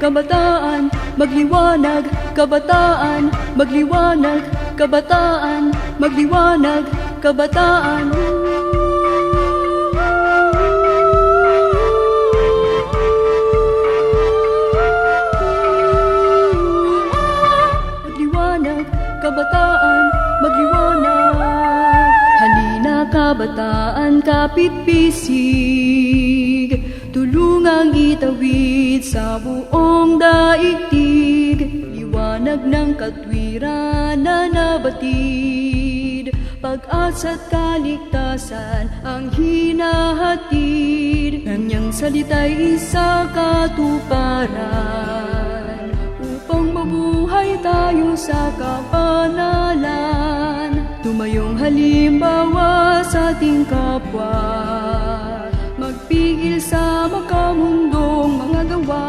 kabataan, magliwanag, kabataan, magliwanag, kabataan, magliwanag, kabataan. Magliwanag, kabataan, magliwanag. Halina kabataan, kapit-bisig, tulungang itawid sa buong daigdig. Liwanag ng katwiran na nabatid, pag-asa't kaligtasan ang hinahatid. Kanyang salita'y isa katuparan, upang mabuhay tayo sa kapanalan. Tumayong halimbawa sa ating kapwa, magpigil sa makamundong mga gawa.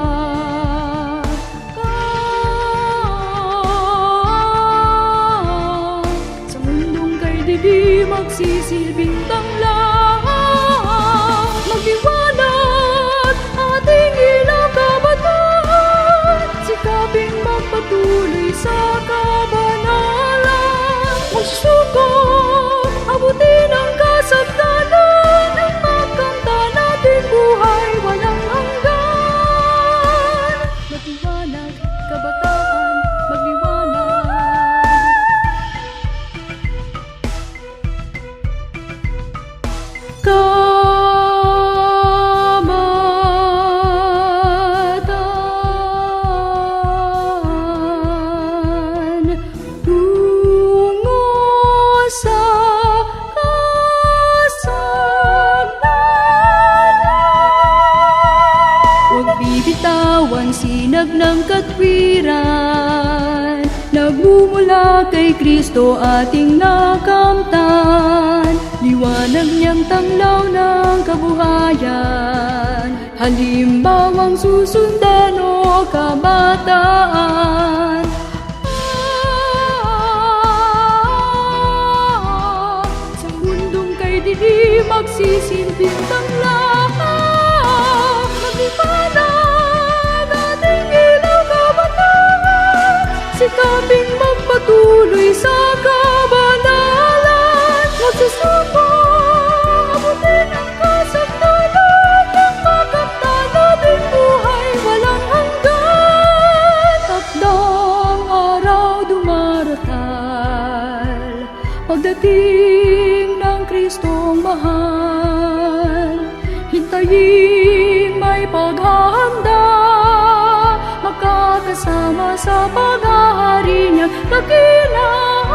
Sa mundong kay di magsisilbing tanglang, magliwanag ating ilaw kabataan, sikaping magpatuloy sa kabanalan. Magsuko, abutin ang kasagdanan, at magkanta natin buhay walang hanggan. Magliwanag, kabataan, magliwanag. Kabataan, tungo sa kasagdanan. Huwag bibitawan sinag ng katwiran, nagmumula kay Kristo ating nakamtan. Liwanag niyang tanglaw ng kabuhayan, halimbawang susundan o kabataan. Sa mundong kay di magsisilbing tanglaw, magliwanag ating ilaw kabataan, sikaping magpatuloy sa kabanalan. Magsusuko, abutin ang kasagdanan, at makamta natin buhay walang hanggan. Takdang araw dumaratal, pagdating ng Kristong mahal. Hintayin may paghahanda, makakasama sa paghahari niyang dakilang.